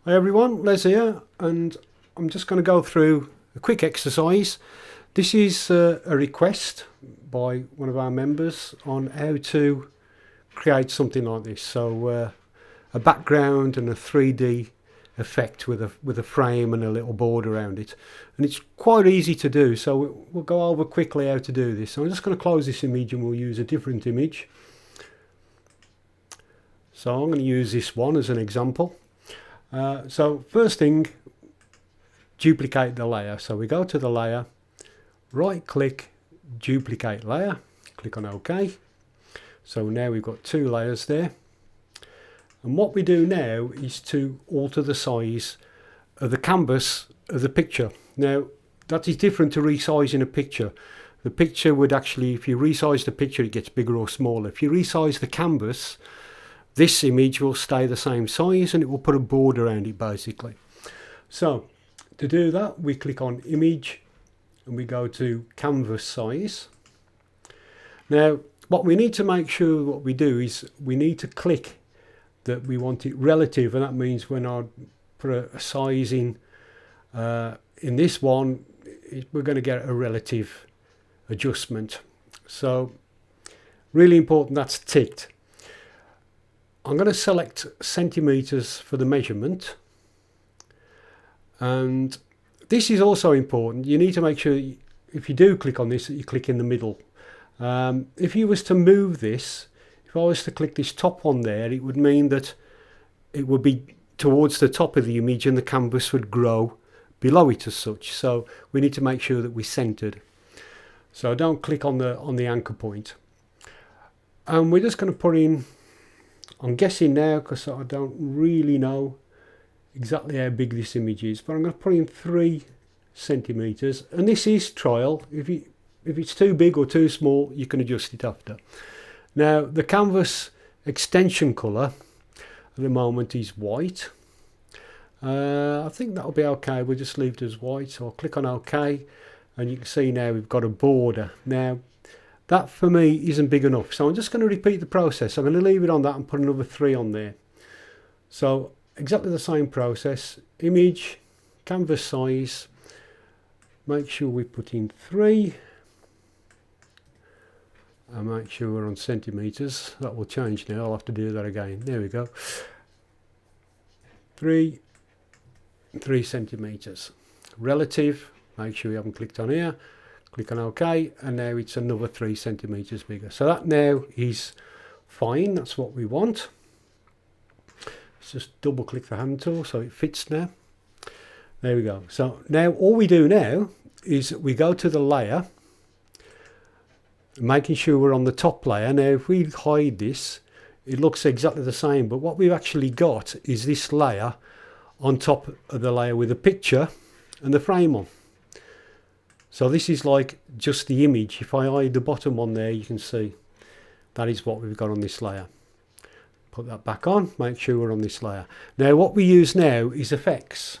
Hi everyone, Les here, and I'm just going to go through a quick exercise. This is a request by one of our members on how to create something like this. So a background and a 3D effect with a frame and a little board around it, and it's quite easy to do. So we'll go over quickly how to do this. So I'm just going to close this image and we'll use a different image. So I'm going to use this one as an example. So first thing, duplicate the layer. So we go to the layer, right click, duplicate layer, click on OK. So now we've got two layers there. And what we do now is to alter the size of the canvas of the picture. Now that is different to resizing a picture. The picture would actually, if you resize the picture, it gets bigger or smaller. If you resize the canvas, this image will stay the same size and it will put a border around it basically. So to do that, we click on image and we go to canvas size. Now what we need to make sure what we do is we need to click that we want it relative, and that means when I put a size in this one, we're going to get a relative adjustment. So really important that's ticked. I'm going to select centimeters for the measurement, and this is also important. You need to make sure if you do click on this that you click in the middle. If you was to move this, if I was to click this top one there, it would mean that it would be towards the top of the image and the canvas would grow below it as such. So we need to make sure that we're centered. So don't click on the anchor point. And we're just going to put in, I'm guessing now because I don't really know exactly how big this image is, but I'm going to put in 3 centimeters, and this is trial. If it's too big or too small, you can adjust it after. Now the canvas extension color at the moment is white. I think that'll be okay. We'll just leave it as white. So I'll click on OK, and you can see now we've got a border. Now that for me isn't big enough, so I'm just going to repeat the process. I'm going to leave it on that and put another 3 on there. So exactly the same process, image, canvas size, make sure we put in 3 and make sure we're on centimeters. That will change now, I'll have to do that again. There we go, 3 centimeters. Relative, make sure you haven't clicked on here, click on OK, and now it's another 3 centimeters bigger. So that now is fine, that's what we want. Let's just double click the hand tool so it fits now. There we go. So now all we do now is we go to the layer, making sure we're on the top layer. Now if we hide this, it looks exactly the same, but what we've actually got is this layer on top of the layer with a picture and the frame on. So this is like just the image. If I hide the bottom one there, you can see that is what we've got on this layer. Put that back on, make sure we're on this layer. Now what we use now is effects.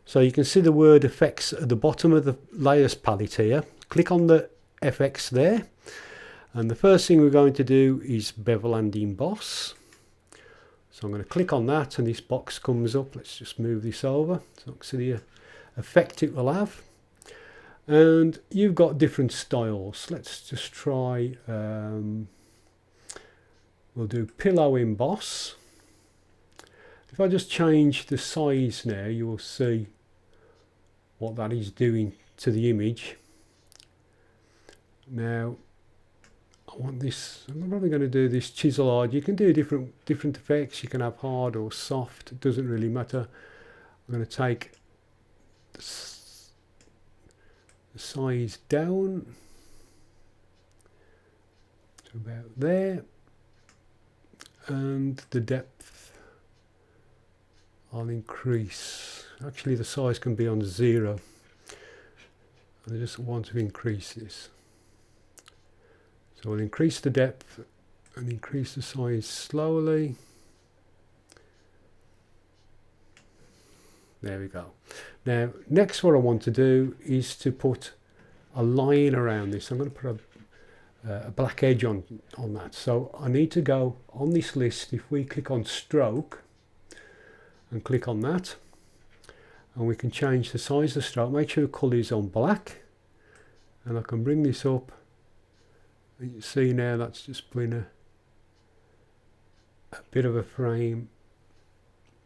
So you can see the word effects at the bottom of the layers palette here. Click on the FX there, and the first thing we're going to do is bevel and emboss. So I'm going to click on that and this box comes up. Let's just move this over so you can see the effect it will have. And you've got different styles. Let's just try, we'll do pillow emboss. If I just change the size now, you will see what that is doing to the image. Now I want this, I'm probably going to do this chisel hard. You can do different effects. You can have hard or soft, it doesn't really matter. I'm going to take the size down to about there, and the depth I'll increase. Actually the size can be on 0, and I just want to increase this. So we'll increase the depth and increase the size slowly. There we go. Now next what I want to do is to put a line around this. I'm going to put a black edge on that. So I need to go on this list. If we click on stroke and click on that, and we can change the size of the stroke. Make sure the colour is on black, and I can bring this up, and you see now that's just putting a bit of a frame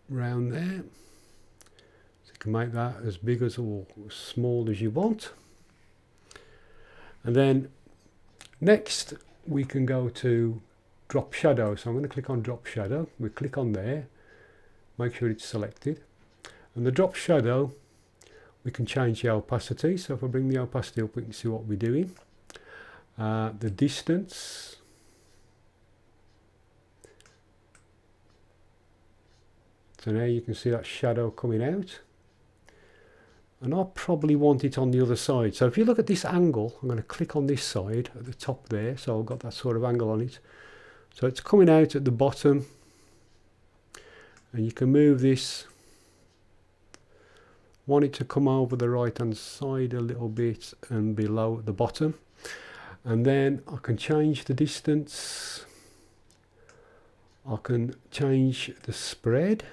round there. So you can make that as big as or as small as you want. And then next we can go to drop shadow. So I'm going to click on drop shadow. We click on there, make sure it's selected, and the drop shadow we can change the opacity. So if I bring the opacity up, we can see what we're doing. The distance, so now you can see that shadow coming out, and I probably want it on the other side. So if you look at this angle, I'm going to click on this side at the top there, so I've got that sort of angle on it. So it's coming out at the bottom, and you can move this. Want it to come over the right hand side a little bit and below at the bottom. And then I can change the distance. I can change the spread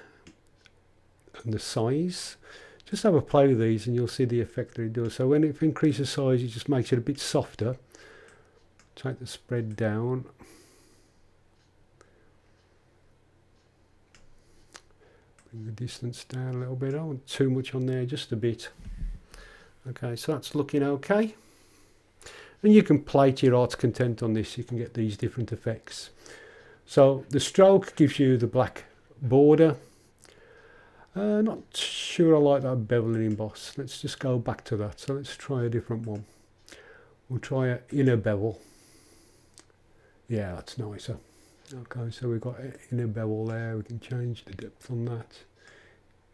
and the size. Just have a play with these and you'll see the effect that it does. So when it increases size, it just makes it a bit softer. Take the spread down. Bring the distance down a little bit. I don't want too much on there, just a bit. Okay, so that's looking okay. And you can play to your heart's content on this. You can get these different effects. So the stroke gives you the black border. Not sure I like that beveling emboss. Let's just go back to that. So let's try a different one. We'll try an inner bevel. Yeah, that's nicer. Okay, so we've got an inner bevel there. We can change the depth on that.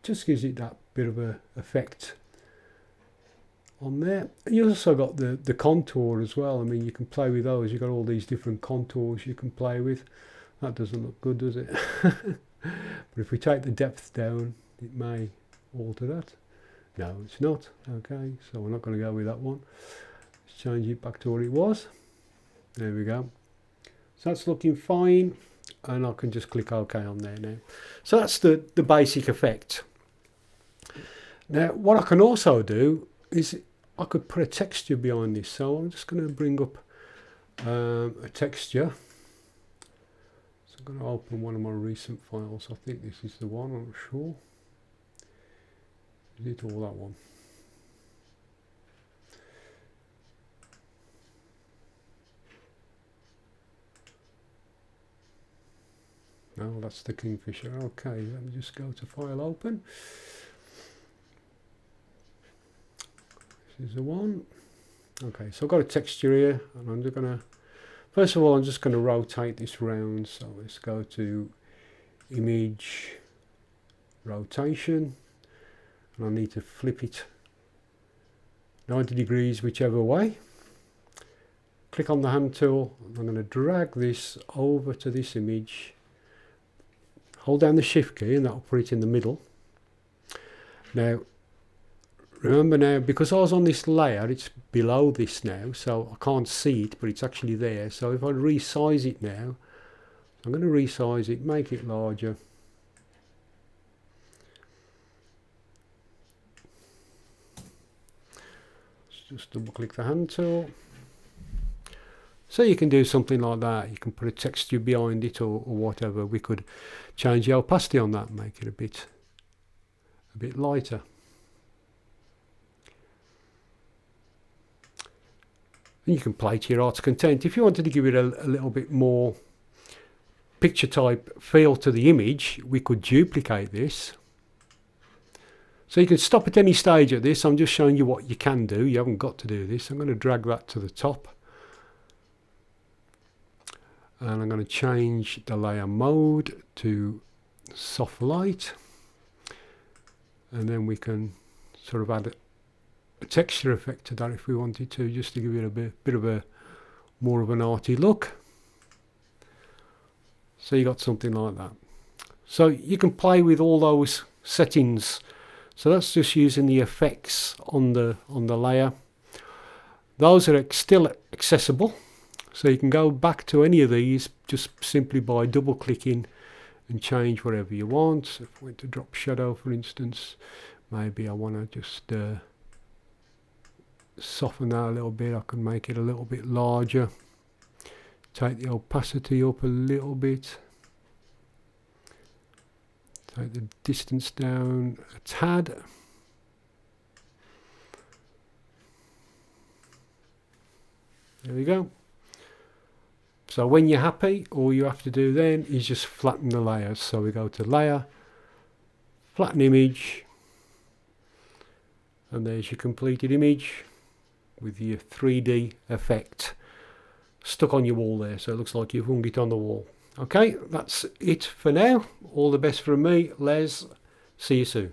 Just gives it that bit of a effect on there. You also got the contour as well. I mean, you can play with those. You've got all these different contours you can play with. That doesn't look good, does it? But if we take the depth down, it may alter that. No, it's not. Okay, so we're not going to go with that one. Let's change it back to what it was. There we go. So that's looking fine, and I can just click OK on there now. So that's the basic effect. Now what I can also do is I could put a texture behind this. So I'm just going to bring up a texture. So I'm going to open one of my recent files. I think this is the one, I'm not sure. Is it all that one? No, that's the Kingfisher. Okay, let me just go to File Open. This is the one. Okay, so I've got a texture here, and I'm just going to, first of all, I'm just going to rotate this round. So let's go to Image, Rotation, and I need to flip it 90 degrees whichever way. Click on the hand tool, and I'm going to drag this over to this image. Hold down the Shift key and that will put it in the middle. Now, remember now, because I was on this layer, it's below this now, so I can't see it, but it's actually there. So if I resize it now, I'm going to resize it, make it larger. Let's just double click the hand tool. So you can do something like that. You can put a texture behind it or whatever. We could change the opacity on that, make it a bit lighter. And you can play to your heart's content. If you wanted to give it a little bit more picture type feel to the image, we could duplicate this. So you can stop at any stage at this. I'm just showing you what you can do. You haven't got to do this. I'm going to drag that to the top. And I'm going to change the layer mode to soft light, and then we can sort of add a texture effect to that if we wanted to, just to give it a bit of a more of an arty look. So you got something like that. So you can play with all those settings. So that's just using the effects on the layer. Those are still accessible. So you can go back to any of these just simply by double clicking and change whatever you want. So if I went to drop shadow, for instance, maybe I want to just soften that a little bit. I can make it a little bit larger, take the opacity up a little bit, take the distance down a tad. There we go. So when you're happy, all you have to do then is just flatten the layers. So we go to layer, flatten image, and there's your completed image with your 3D effect stuck on your wall there. So it looks like you've hung it on the wall. Okay, that's it for now. All the best from me, Les. See you soon.